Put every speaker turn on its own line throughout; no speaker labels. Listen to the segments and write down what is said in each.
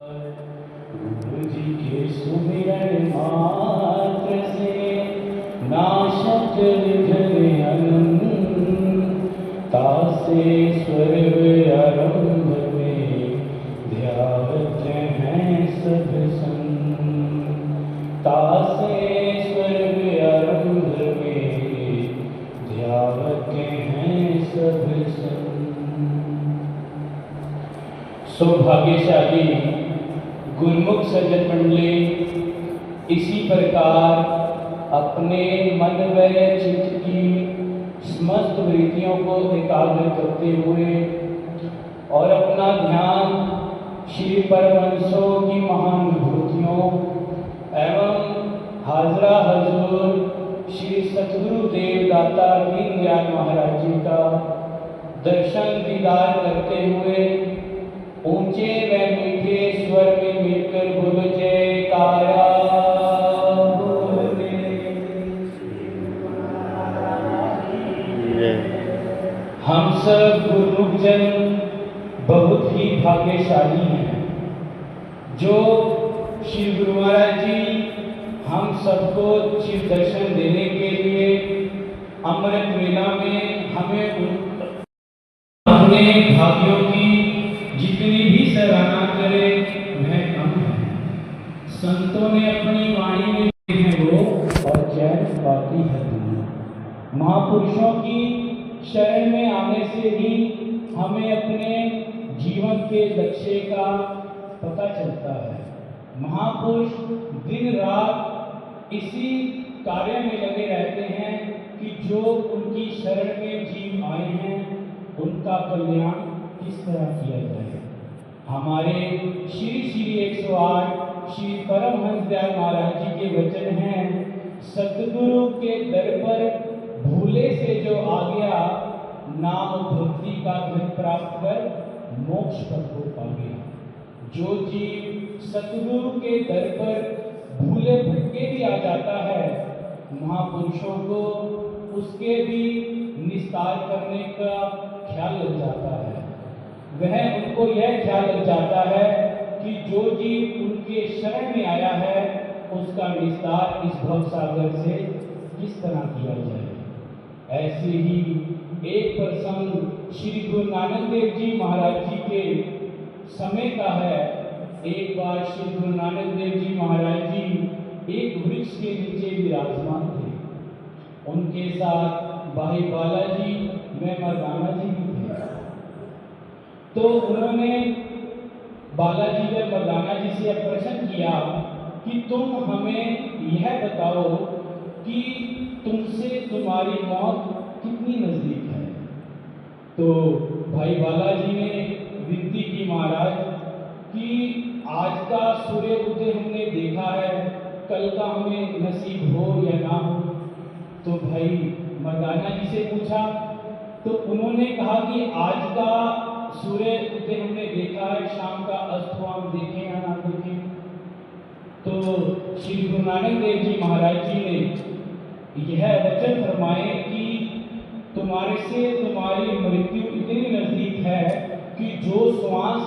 गुरु जी के सुमिरन मात्र से नाशक जल अनंत तासे स्वर आरंभ में ध्यावत हैं सब संग तासे स्वर आरंभ में ध्यावत हैं सब संग। सौभाग्यशाली गुरुमुख सज्जन मंडली इसी प्रकार अपने मन व चित्त की समस्त वृत्तियों को एकाग्र करते हुए और अपना ध्यान श्री परमहंसों की महानुभूतियों एवं हाजरा हजूर श्री सतगुरु देवदाता दीनदयाल महाराज जी का दर्शन दीदार करते हुए ऊंचे व मीठे स्वर में मिलकर बोलो जयकारा बोले। हम सब गुरुजन बहुत ही भाग्यशाली हैं जो श्री गुरु महाराज जी हम सबको शिव दर्शन देने के लिए अमृत वेला में हमें अपने भाग्यों की जितनी भी सराहना करे वह कम है। संतों ने अपनी वाणी में है वो और चैन पाती है दुनिया। महापुरुषों की शरण में आने से ही हमें अपने जीवन के लक्ष्य का पता चलता है। महापुरुष दिन रात इसी कार्य में लगे रहते हैं कि जो उनकी शरण में जीव आए हैं उनका कल्याण किस तरह किया जाए। हमारे श्री श्री 108 श्री परमहंस दयाल महाराज जी के वचन हैं, सतगुरु के दर पर भूले से जो आ गया नाम भक्ति का धन प्राप्त कर मोक्ष पद को पा गया। जो जीव सतगुरु के दर पर भूले भटके भी आ जाता है महापुरुषों को उसके भी निस्तार करने का ख्याल लग जाता है। वह उनको यह ख्याल लग जाता है कि जो जीव उनके शरण में आया है उसका निस्तार इस भव सागर से किस तरह किया जाए। ऐसे ही एक प्रसंग श्री गुरु नानक देव जी महाराज जी के समय का है। एक बार श्री गुरु नानक देव जी महाराज जी एक वृक्ष के नीचे विराजमान थे। उनके साथ भाई बालाजी व मर्दाना जी भी थे। तो उन्होंने बालाजी व मर्दाना जी से प्रश्न किया कि तुम हमें यह बताओ कि तुमसे तुम्हारी मौत कितनी नजदीक है। तो भाई बालाजी ने विनती की महाराज कि आज का सूर्य उदय हमने देखा है, कल का हमें नसीब हो या ना हो। तो भाई मर्दाना जी से पूछा तो उन्होंने कहा कि आज का सूर्य उदय हमने देखा है, शाम का अस्त हुआ हम देखें या ना देखें। तो श्री गुरु नानक देव जी महाराज जी ने यह वचन फरमाए कि तुम्हारे से तुम्हारी मृत्यु इतनी नजदीक है कि जो श्वास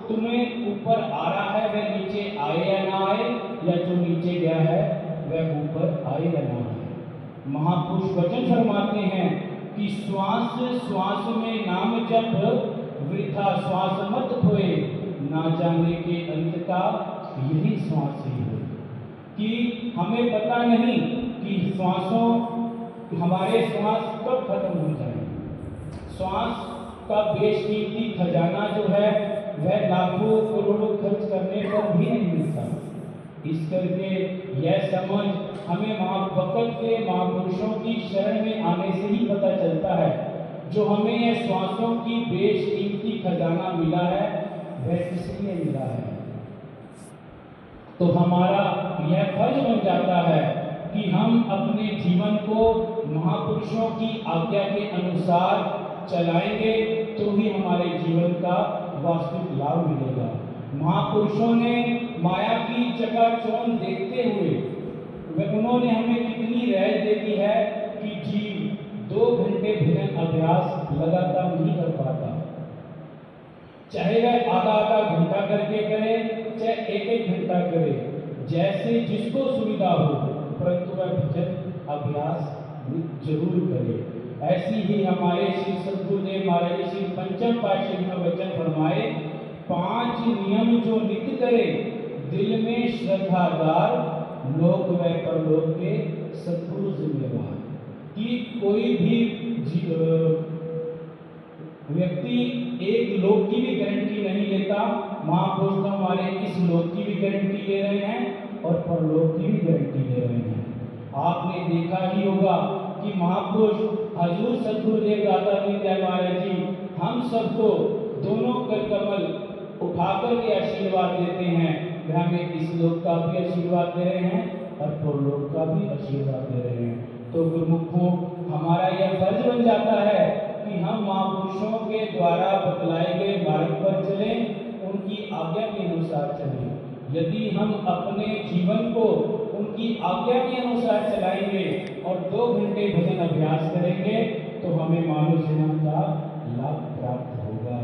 तुम्हें ऊपर आ रहा है वह नीचे आए या ना आए, या जो नीचे गया है वह ऊपर आए या ना आए। महापुरुष वचन फरमाते हैं कि श्वास श्वास में नाम जप वृथा श्वास मत खोए, ना जाने के अंत का यही श्वास ही हो। कि हमें पता नहीं कि हमारे श्वास कब खत्म हो जाए। श्वास का बेशकीमती खजाना जो है वह लाखों करोड़ों खर्च करने पर भी नहीं मिलता। इस करके यह समझ हमें महाभक्त के महापुरुषों की शरण में आने से ही पता चलता है। जो हमें यह श्वासों की बेशकीमती खजाना मिला है वह किस लिए मिला है। तो हमारा यह फर्ज बन जाता है कि हम अपने जीवन को महापुरुषों की आज्ञा के अनुसार चलाएंगे तो ही हमारे जीवन का वास्तविक लाभ मिलेगा। महापुरुषों ने माया की चकाचौंध देखते हुए उन्होंने हमें कितनी राय दे दी है कि जीव 2 घंटे भजन अभ्यास लगातार नहीं कर पाता। चाहे वह आधा आधा घंटा करके करे, चाहे जैसे जिसको सुविधा हो, परंतु वह भजन अभ्यास जरूर करे। ऐसी ही हमारे श्री सद्गुरुदेव महाराज श्री पंचम पातशाही में वचन फरमाए, 5 नियम जो नित्य करे, दिल में श्रद्धादार, लोक व परलोक के सद्गुरु जिम्मेवार। कि कोई भी व्यक्ति एक लोक की भी गारंटी नहीं लेता, महापुरुष तो हमारे इस लोक की भी गारंटी ले रहे हैं और परलोक की भी गारंटी ले रहे हैं। आपने देखा ही होगा कि महापुरुष हजूर सद्गुरुदेव दाता दीनदयाल महाराज जी हम सबको दोनों कर कमल उठाकर के आशीर्वाद देते हैं। वे हमें इस लोक का भी आशीर्वाद दे रहे हैं और परलोक का भी आशीर्वाद दे रहे हैं। तो गुरुमुखों, हमारा यह फर्ज बन जाता है कि हम महापुरुषों के द्वारा बतलाए गए मार्ग पर चलें, उनकी आज्ञा के अनुसार चलें। यदि हम अपने जीवन को उनकी आज्ञा के अनुसार चलाएंगे और 2 घंटे भजन अभ्यास करेंगे तो हमें मानव जन्म का लाभ प्राप्त होगा।